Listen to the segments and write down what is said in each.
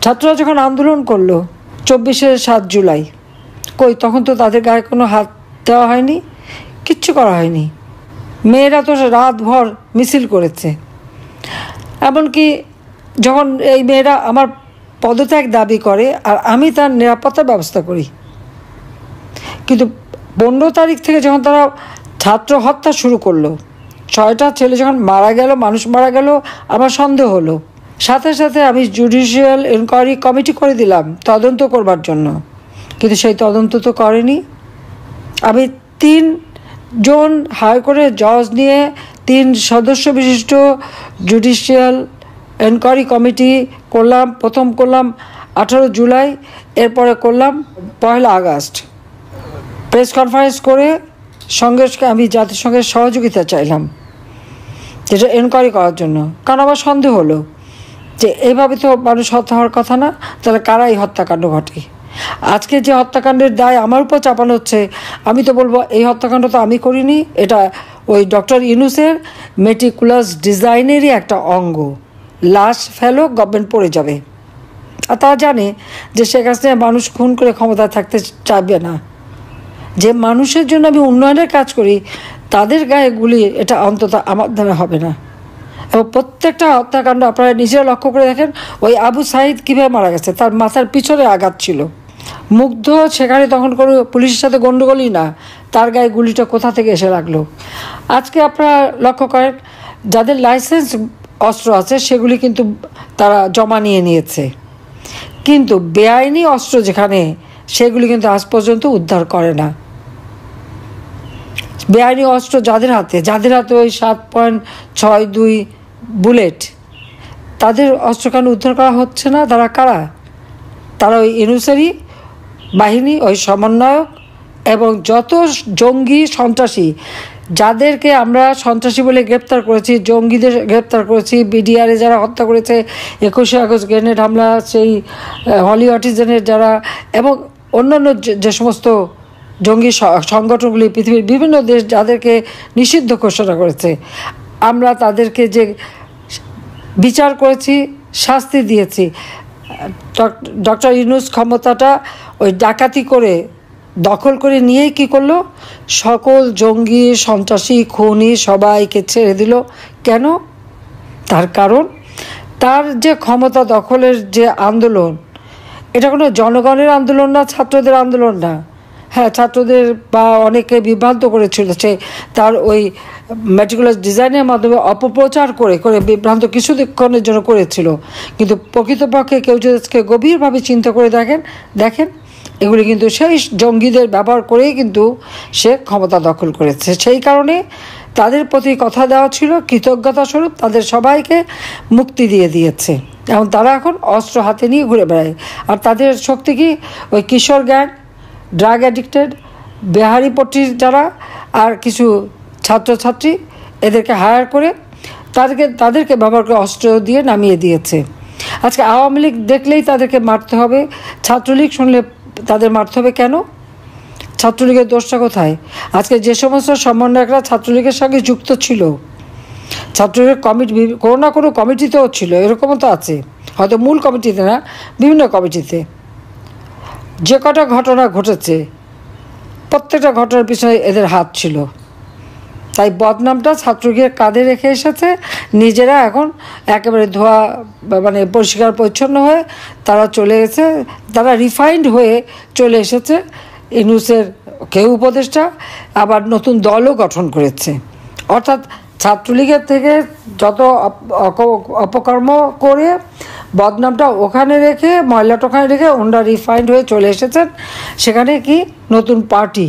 ছাত্ররা যখন আন্দোলন করলো 24 জুলাই, কই তখন তো তাদের গায়ে কোনো হাত দেওয়া হয়নি, কিচ্ছু করা হয়নি। মেয়েরা তো রাতভর মিছিল করেছে। এমনকি যখন এই মেয়েরা আমার পদত্যাগ দাবি করে আর আমি তার নিরাপত্তার ব্যবস্থা করি, কিন্তু 15 তারিখ থেকে যখন তারা ছাত্র হত্যা শুরু করলো, 6টা ছেলে যখন মারা গেল, মানুষ মারা গেল, আমার সন্দেহ হলো। সাথে সাথে আমি জুডিশিয়াল এনকোয়ারি কমিটি করে দিলাম তদন্ত করবার জন্য, কিন্তু সেই তদন্ত তো করেনি। আমি 3 জন হায়ার করে জজ নিয়ে 3 সদস্য বিশিষ্ট জুডিশিয়াল এনকোয়ারি কমিটি করলাম। প্রথম করলাম 18 জুলাই, এরপরে করলাম 1 আগস্ট। প্রেস কনফারেন্স করে সঙ্গে আমি জাতিসংঘের সহযোগিতা চাইলাম যেটা এনকোয়ারি করার জন্য, কারণ আমার সন্দেহ হলো যে এইভাবে তো মানুষ হত্যা হওয়ার কথা না, তাহলে কারা এই হত্যাকাণ্ড ঘটে। আজকে যে হত্যাকাণ্ডের দায় আমার উপর চাপানো হচ্ছে, আমি তো বলবো এই হত্যাকাণ্ড তো আমি করিনি, এটা ওই ডক্টর ইউনূসের মেটিকুলাস ডিজাইনেরই একটা অঙ্গ। লাশ ফেলো, গভর্নমেন্ট পড়ে যাবে। আর তারা জানে যে শেখ হাসিনা মানুষ খুন করে ক্ষমতায় থাকতে চাইবে না। যে মানুষের জন্য আমি উন্নয়নের কাজ করি তাদের গায়ে গুলি, এটা অন্তত আমার দ্বারা হবে না। এবং প্রত্যেকটা হত্যাকাণ্ড আপনারা নিজেরা লক্ষ্য করে দেখেন, ওই আবু সাঈদ কীভাবে মারা গেছে, তার মাথার পিছনে আঘাত ছিল। মুগ্ধ সেখানে তখন কোনো পুলিশের সাথে গণ্ডগোলই না, তার গায়ে গুলিটা কোথা থেকে এসে লাগলো। আজকে আপনারা লক্ষ্য করেন যাদের লাইসেন্স অস্ত্র আছে সেগুলি কিন্তু তারা জমা নিয়েছে, কিন্তু বেআইনি অস্ত্র যেখানে সেগুলি কিন্তু আজ পর্যন্ত উদ্ধার করে না। বেআইনি অস্ত্র যাদের হাতে ওই 7.62 বুলেট, তাদের অস্ত্র কেন উদ্ধার করা হচ্ছে না? তারা কারা? তারা ওই ইউনূসেরই বাহিনী, ওই সমন্বয়ক এবং যত জঙ্গি সন্ত্রাসী, যাদেরকে আমরা সন্ত্রাসী বলে গ্রেপ্তার করেছি, জঙ্গিদের গ্রেপ্তার করেছি, বিডিআরে যারা হত্যা করেছে, 21শে আগস্ট গ্রেনেড হামলা, সেই হলি আর্টিজানের যারা, এবং অন্যান্য যে সমস্ত জঙ্গি সংগঠনগুলি পৃথিবীর বিভিন্ন দেশ যাদেরকে নিষিদ্ধ ঘোষণা করেছে, আমরা তাদেরকে যে বিচার করেছি, শাস্তি দিয়েছি। ডক্টর ইউনূস ক্ষমতাটা ওই ডাকাতি করে দখল করে নিয়েই কী করলো, সকল জঙ্গি সন্ত্রাসী খুনি সবাইকে ছেড়ে দিল। কেন? তার কারণ তার যে ক্ষমতা দখলের যে আন্দোলন, এটা কোনো জনগণের আন্দোলন না, ছাত্রদের আন্দোলন না। হ্যাঁ, ছাত্রদের বা অনেকে বিভ্রান্ত করেছিল, সে তার ওই মেটিকুলাস ডিজাইনের মাধ্যমে অপপ্রচার করে বিভ্রান্ত কিছুক্ষণের জন্য করেছিল, কিন্তু প্রকৃতপক্ষে কেউ যদি গভীরভাবে চিন্তা করে দেখেন এগুলি কিন্তু সেই জঙ্গিদের ব্যবহার করেই কিন্তু সে ক্ষমতা দখল করেছে। সেই কারণে তাদের প্রতি কথা দেওয়া ছিল কৃতজ্ঞতা স্বরূপ তাদের সবাইকে মুক্তি দিয়েছে, এবং তারা এখন অস্ত্র হাতে নিয়ে ঘুরে বেড়ায়। আর তাদের শক্তি কি? ওই কিশোর গ্যাং, ড্রাগ অ্যাডিক্টেড, বেহারিপট্টির যারা, আর কিছু ছাত্রছাত্রী, এদেরকে হায়ার করে তাদেরকে ব্যবহার করে অস্ত্র দিয়ে নামিয়ে দিয়েছে। আজকে আওয়ামী লীগ দেখলেই তাদেরকে মারতে হবে, ছাত্রলীগ শুনলে তাদের মারতে হবে। কেন? ছাত্রলীগের দোষটা কোথায়? আজকে যে সমস্ত সমন্বয়করা ছাত্রলীগের সঙ্গে যুক্ত ছিল, ছাত্রলীগের কমিটি, কোনো না কোনো কমিটিতেও ছিল, এরকমও তো আছে, হয়তো মূল কমিটিতে না, বিভিন্ন কমিটিতে, যে কটা ঘটনা ঘটেছে প্রত্যেকটা ঘটনার পিছনে এদের হাত ছিল। তাই বদনামটা ছাত্রলীগের কাঁধে রেখে এসেছে, নিজেরা এখন একেবারে ধোয়া মানে পরিষ্কার পরিচ্ছন্ন হয়ে তারা চলে গেছে, তারা রিফাইন্ড হয়ে চলে এসেছে। ইউনূসের কেউ উপদেষ্টা, আবার নতুন দলও গঠন করেছে। অর্থাৎ ছাত্রলীগের থেকে যত অপকর্ম করে বদনামটা ওখানে রেখে, ময়লাটা ওখানে রেখে ওনারা রিফাইন্ড হয়ে চলে এসেছেন। সেখানে কি নতুন পার্টি,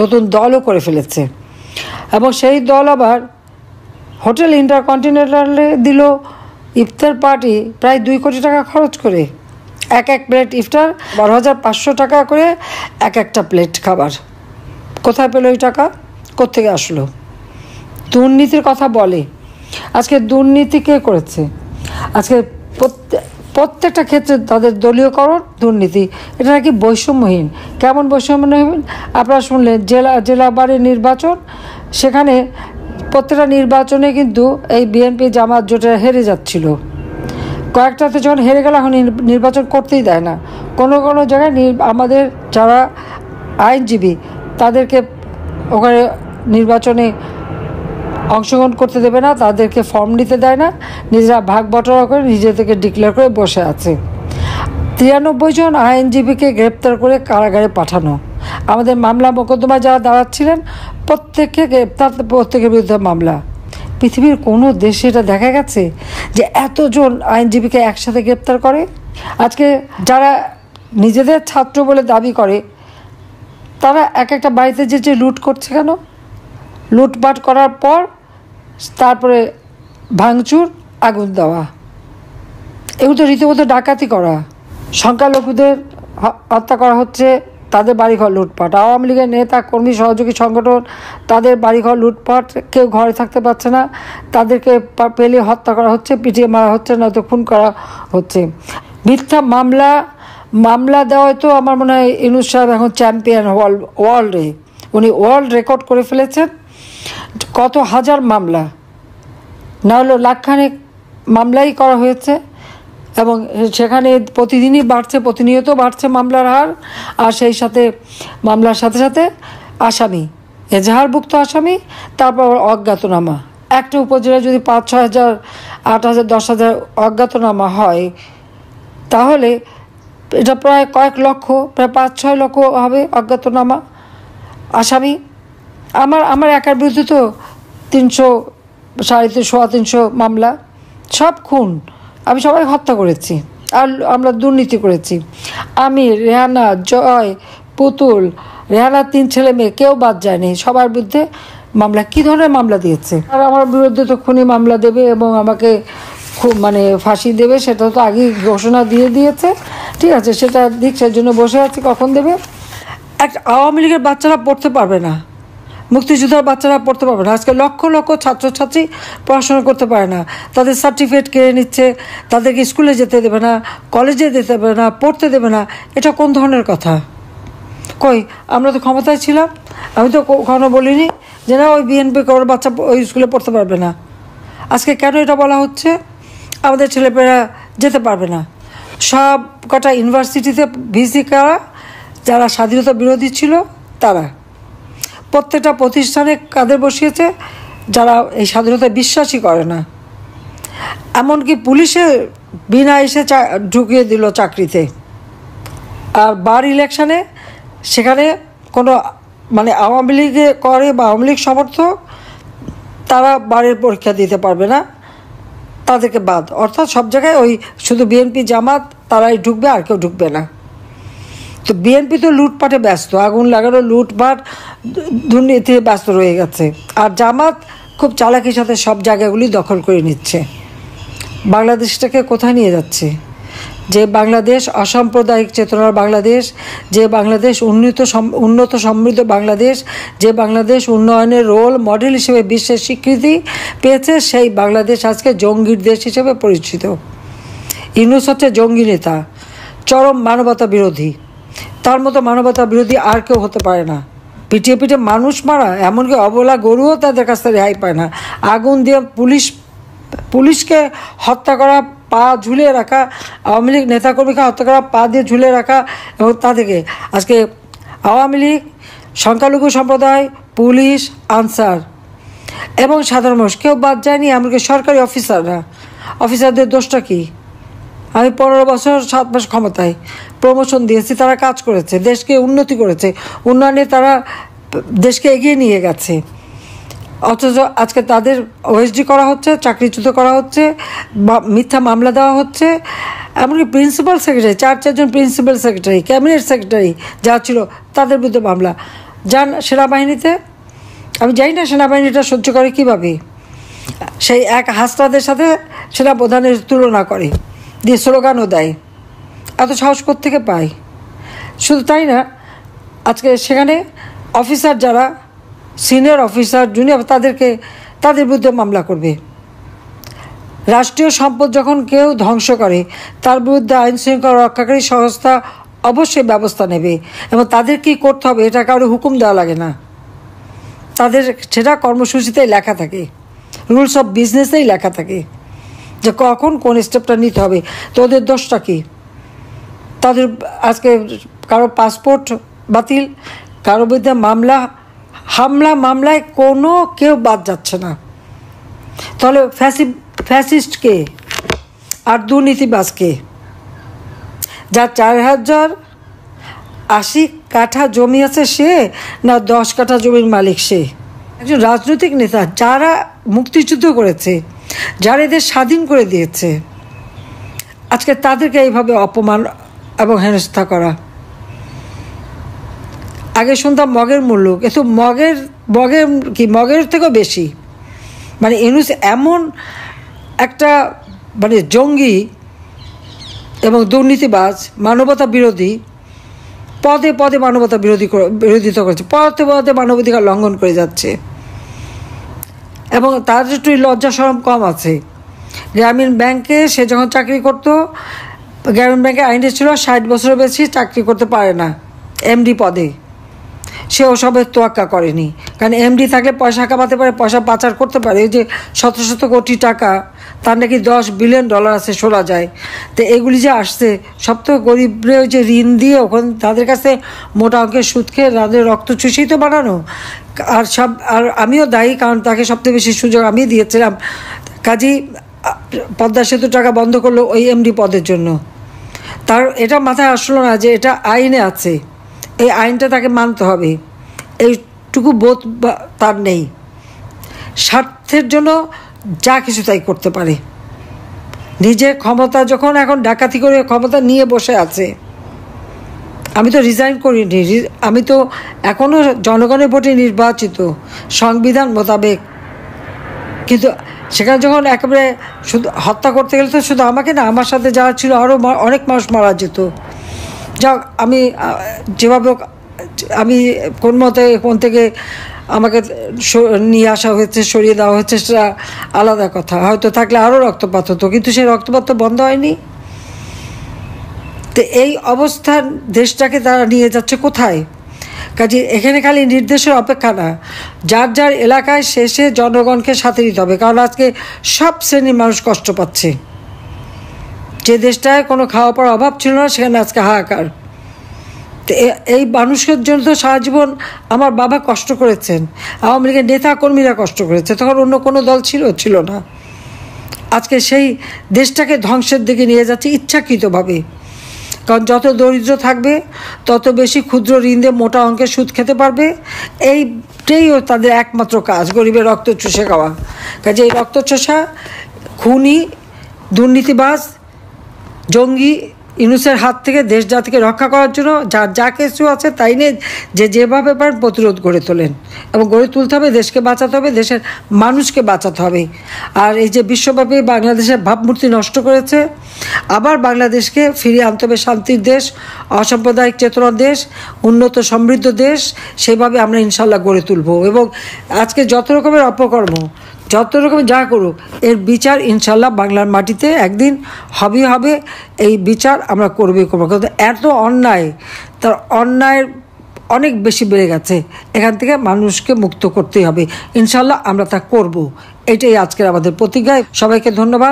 নতুন দলও করে ফেলেছে, এবং সেই দল আবার হোটেল ইন্টারকন্টিনেন্টালে দিল ইফতার পার্টি প্রায় 2 কোটি টাকা খরচ করে। এক প্লেট ইফতার 12,500 টাকা করে একটা প্লেট খাবার। কোথায় পেল এই টাকা? কোত্থেকে আসলো? দুর্নীতির কথা বলে। আজকে দুর্নীতি কে করেছে? আজকে প্রত্যেকটা ক্ষেত্রে তাদের দলীয়করণ, দুর্নীতি, এটা নাকি বৈষম্যহীন। কেমন বৈষম্যহীন? আপনারা শুনলেন জেলা বাড়ির নির্বাচন, সেখানে প্রত্যেকটা নির্বাচনে কিন্তু এই বিএনপি জামাত জোটে হেরে যাচ্ছিল। কয়েকটাতে যখন হেরে গেল এখন নির্বাচন করতেই দেয় না। কোনো কোনো জায়গায় আমাদের যারা আইনজীবী তাদেরকে ওখানে নির্বাচনে অংশগ্রহণ করতে দেবে না, তাদেরকে ফর্ম নিতে দেয় না, নিজেরা ভাগ বটরা করে নিজেদেরকে ডিক্লেয়ার করে বসে আছে। 93 জন আইনজীবীকে গ্রেপ্তার করে কারাগারে পাঠানো। আমাদের মামলা মোকদ্দমা যারা দাঁড়াচ্ছিলেন প্রত্যেককে গ্রেপ্তার, প্রত্যেকের বিরুদ্ধে মামলা। পৃথিবীর কোনো দেশে এটা দেখা গেছে যে এতজন আইনজীবীকে একসাথে গ্রেপ্তার করে? আজকে যারা নিজেদের ছাত্র বলে দাবি করে তারা এক একটা বাড়িতে যে লুট করছে কেন? লুটপাট করার পর তারপরে ভাঙচুর, আগুন দেওয়া, এগুলো তো রীতিমতো ডাকাতি করা। সংখ্যালঘুদের হত্যা করা হচ্ছে, তাদের বাড়িঘর লুটপাট। আওয়ামী লীগের নেতা কর্মী সহযোগী সংগঠন, তাদের বাড়িঘর লুটপাট, কেউ ঘরে থাকতে পারছে না, তাদেরকে পেলে হত্যা করা হচ্ছে, পিটিয়ে মারা হচ্ছে, নয়তো খুন করা হচ্ছে। মিথ্যা মামলা দেওয়ায় তো আমার মনে হয় ইউনূস সাহেব এখন চ্যাম্পিয়ন ওয়ার্ল্ডে। উনি ওয়ার্ল্ড রেকর্ড করে ফেলেছেন। কত হাজার মামলা, না হলেও লাখখানেক মামলাই করা হয়েছে, এবং সেখানে প্রতিদিনই বাড়ছে, প্রতিনিয়ত বাড়ছে মামলার হার। আর সেই সাথে মামলার সাথে সাথে আসামি, এজাহারভুক্ত আসামি, তারপর অজ্ঞাতনামা। একটা উপজেলায় যদি 5-6 হাজার, 8 হাজার, 10 হাজার অজ্ঞাতনামা হয়, তাহলে এটা প্রায় কয়েক লক্ষ, প্রায় 5-6 লক্ষ হবে অজ্ঞাতনামা আসামি। আমার একার বিরুদ্ধে তো 300, 350 মামলা, সব খুন। আমি সবাই হত্যা করেছি, আর আমরা দুর্নীতি করেছি। আমি, রেহানা, জয়, পুতুল, রেহানার 3 ছেলে মেয়ে কেউ বাদ যায়নি, সবার বিরুদ্ধে মামলা। কী ধরনের মামলা দিয়েছে? আর আমার বিরুদ্ধে তো খুনি মামলা দেবে এবং আমাকে খুব ফাঁসি দেবে, সেটা তো আগেই ঘোষণা দিয়ে দিয়েছে। ঠিক আছে, সেটা দিক, সেই জন্য বসে আছি কখন দেবে। আওয়ামী লীগের বাচ্চারা পড়তে পারবে না, মুক্তিযোদ্ধার বাচ্চারা পড়তে পারবে না। আজকে লক্ষ লক্ষ ছাত্রছাত্রী পড়াশোনা করতে পারে না, তাদের সার্টিফিকেট কেড়ে নিচ্ছে, তাদেরকে স্কুলে যেতে দেবে না, কলেজে যেতে দেবে না, পড়তে দেবে না। এটা কোন ধরনের কথা? কই, আমরা তো ক্ষমতায় ছিলাম, আমি তো কখনো বলিনি যে না ওই বিএনপি কারোর বাচ্চা ওই স্কুলে পড়তে পারবে না। আজকে কেন এটা বলা হচ্ছে? আমাদের ছেলেমেয়েরা যেতে পারবে না। সব কটা ইউনিভার্সিটিতে ভিসি কারা, যারা স্বাধীনতা বিরোধী ছিল তারা। প্রত্যেকটা প্রতিষ্ঠানে কাদের বসিয়েছে? যারা এই স্বাধীনতায় বিশ্বাসই করে না। এমনকি পুলিশে বিনা এসে ঢুকিয়ে দিল চাকরিতে। আর বার ইলেকশানে সেখানে কোনো আওয়ামী লীগে করে বা আওয়ামী লীগ সমর্থক, তারা বারের পরীক্ষা দিতে পারবে না, তাদেরকে বাদ। অর্থাৎ সব জায়গায় ওই শুধু বিএনপি জামাত তারাই ঢুকবে, আর কেউ ঢুকবে না। তো বিএনপি তো লুটপাটে ব্যস্ত, আগুন লাগানো, লুটপাট, দুর্নীতিতে ব্যস্ত রয়ে গেছে। আর জামাত খুব চালাকির সাথে সব জায়গাগুলি দখল করে নিচ্ছে। বাংলাদেশটাকে কোথায় নিয়ে যাচ্ছে? যে বাংলাদেশ অসাম্প্রদায়িক চেতনার বাংলাদেশ, যে বাংলাদেশ উন্নত সমৃদ্ধ বাংলাদেশ, যে বাংলাদেশ উন্নয়নের রোল মডেল হিসেবে বিশ্বের স্বীকৃতি পেয়েছে, সেই বাংলাদেশ আজকে জঙ্গির দেশ হিসেবে পরিচিত। ইউনূস হচ্ছে জঙ্গি নেতা, চরম মানবতা বিরোধী। তার মতো মানবতা বিরোধী আর কেউ হতে পারে না। পিটিয়ে পিটিয়ে মানুষ মারা, এমনকি অবলা গরুও তাদের কাছ থেকে রেহাই পায় না। আগুন দিয়ে পুলিশকে হত্যা করা, পা ঝুলিয়ে রাখা, আওয়ামী লীগ নেতাকর্মীকে হত্যা করা, পা দিয়ে ঝুলিয়ে রাখা, এবং তাদেরকে আজকে আওয়ামী লীগ, সংখ্যালঘু সম্প্রদায়, পুলিশ, আনসার এবং সাধারণ মানুষ কেউ বাদ যায়নি। এমনকি সরকারি অফিসারদের দোষটা কী? আমি 15 বছর 7 মাস ক্ষমতায়, প্রমোশন দিয়েছি, তারা কাজ করেছে, দেশকে উন্নতি করেছে, উন্নয়নে তারা দেশকে এগিয়ে নিয়ে গেছে। অথচ আজকে তাদের ওএসডি করা হচ্ছে, চাকরিচ্যুত করা হচ্ছে, মিথ্যা মামলা দেওয়া হচ্ছে। এমনকি principal secretary, 4 principal secretary, cabinet secretary যা ছিল তাদের বিরুদ্ধে মামলা। যান সেনাবাহিনীতে, আমি জানি না সেনাবাহিনীটা সহ্য করে কীভাবে। সেই এক হাসনাদের সাথে সেনাপ্রধানের তুলনা করে, দিয়ে স্লোগানও দেয়। এত সাহস কোত্থেকে পায়? শুধু তাই না, আজকে সেখানে অফিসার যারা সিনিয়র অফিসার, জুনিয়র, তাদের বিরুদ্ধে মামলা করবে। রাষ্ট্রীয় সম্পদ যখন কেউ ধ্বংস করে, তার বিরুদ্ধে আইন শৃঙ্খলা রক্ষাকারী সংস্থা অবশ্যই ব্যবস্থা নেবে, এবং তাদের কী করতে হবে এটা কারো হুকুম দেওয়া লাগে না। তাদের সেটা কর্মসূচিতেই লেখা থাকে, রুলস অফ বিজনেসেই লেখা থাকে। যে কখন কোন স্টেপটা নিতে হবে। তো ওদের দোষটা কী? তাদের আজকে কারো পাসপোর্ট বাতিল, কারো বিরুদ্ধে মামলায় কোনো কেউ বাদ যাচ্ছে না। তাহলে ফ্যাসিস্ট কে আর দুর্নীতিবাজ কে? যার 4080 কাঠা জমি আছে সে, না 10 কাঠা জমির মালিক সে? একজন রাজনৈতিক নেতা যারা মুক্তিযুদ্ধ করেছে, যারা এদের স্বাধীন করে দিয়েছে, আজকে তাদেরকে এইভাবে অপমান এবং হেনস্থা করা। আগে শুনতাম মগের মূল্য, কিন্তু মগের থেকেও বেশি। মানে ইউনূস এমন একটা জঙ্গি এবং দুর্নীতিবাজ, মানবতা বিরোধী, পদে পদে মানবতা বিরোধিতা করেছে, পদে পদে মানবাধিকার লঙ্ঘন করে যাচ্ছে। এবং তার একটু লজ্জা শরম কম আছে। গ্রামীণ ব্যাংকে সে যখন চাকরি করত, গ্রামীণ ব্যাংকে আইনে ছিল 60 বছরের বেশি চাকরি করতে পারে না এমডি পদে। সে ওসবের তোয়াক্কা করেনি, কারণ এমডি থাকলে পয়সা কামাতে পারে, পয়সা পাচার করতে পারে। এই যে শত শত কোটি টাকা, তার নাকি $10 বিলিয়ন আছে শোনা যায়। তো এগুলি যে আসছে সব তো গরিবরে যে ঋণ দিয়ে ওখানে তাদের কাছে মোটা অঙ্কের সুদ খেয়ে তাদের রক্ত চুষেই তো বানানো। আর আমিও দায়ী, কারণ তাকে সবচেয়ে বেশি সুযোগ আমি দিয়েছিলাম। কাজেই পদ্মা সেতু টাকা বন্ধ করলো ওই এমডি পদের জন্য। তার এটা মাথায় আসলো না যে এটা আইনে আছে, এই আইনটা তাকে মানতে হবে, এইটুকু বোধ তার নেই। স্বার্থের জন্য যা কিছু তাই করতে পারে। নিজের ক্ষমতা যখন এখন ডাকাতি করে ক্ষমতা নিয়ে বসে আছে। আমি তো রিজাইন করিনি, আমি তো এখনও জনগণের ভোটে নির্বাচিত সংবিধান মোতাবেক। কিন্তু সেখানে যখন একেবারে শুধু হত্যা করতে গেলে তো শুধু আমাকে না, আমার সাথে যারা ছিল আরও অনেক মানুষ মারা যেত। যাক, আমি যেভাবে আমি কোন থেকে আমাকে নিয়ে আসা হয়েছে, সরিয়ে দেওয়া হয়েছে, সেটা আলাদা কথা। হয়তো থাকলে আরও রক্তপাত হতো, কিন্তু সেই রক্তপাত তো বন্ধ হয়নি। তো এই অবস্থান দেশটাকে তারা নিয়ে যাচ্ছে কোথায়? কাজে এখানে খালি নির্দেশের অপেক্ষা না, যার যার এলাকায় শেষে জনগণকে সাথে নিতে হবে। কারণ আজকে সব শ্রেণীর মানুষ কষ্ট পাচ্ছে। যে দেশটায় কোনো খাওয়া পড়ার অভাব ছিল না, সেখানে আজকে হাহাকার। তো এই মানুষের জন্য তো সারা জীবন আমার বাবা কষ্ট করেছেন, আওয়ামী লীগের নেতা কর্মীরা কষ্ট করেছে, তখন অন্য কোনো দল ছিল না। আজকে সেই দেশটাকে ধ্বংসের দিকে নিয়ে যাচ্ছে ইচ্ছাকৃতভাবে। কারণ যত দরিদ্র থাকবে তত বেশি ক্ষুদ্র ঋণ দিয়ে মোটা অঙ্কের সুদ খেতে পারবে। এইটাই তাদের একমাত্র কাজ, গরিবের রক্ত চুষে খাওয়া। কাজে এই রক্ত চোষা খুনি দুর্নীতিবাজ জঙ্গি ইউনূসের হাত থেকে দেশ জাতিকে রক্ষা করার জন্য যা কিছু আছে তাই নিয়ে যেভাবে পারেন প্রতিরোধ গড়ে তোলেন, এবং গড়ে তুলতে হবে। দেশকে বাঁচাতে হবে, দেশের মানুষকে বাঁচাতে হবে। আর এই যে বিশ্বব্যাপী বাংলাদেশের ভাবমূর্তি নষ্ট করেছে, আবার বাংলাদেশকে ফিরিয়ে আনতে হবে শান্তির দেশ, অসাম্প্রদায়িক চেতনার দেশ, উন্নত সমৃদ্ধ দেশ। সেভাবে আমরা ইনশাল্লাহ গড়ে তুলব। এবং আজকে যত রকমের অপকর্ম, যত রকমের যা করুক, এর বিচার ইনশাল্লাহ বাংলার মাটিতে একদিন হবে। এই বিচার আমরা করবো। কিন্তু এত অন্যায়, তার অন্যায়ের অনেক বেশি বেড়ে গেছে। এখান থেকে মানুষকে মুক্ত করতেই হবে। ইনশাল্লাহ আমরা তা করব। এটাই আজকের আমাদের প্রতিজ্ঞা। সবাইকে ধন্যবাদ।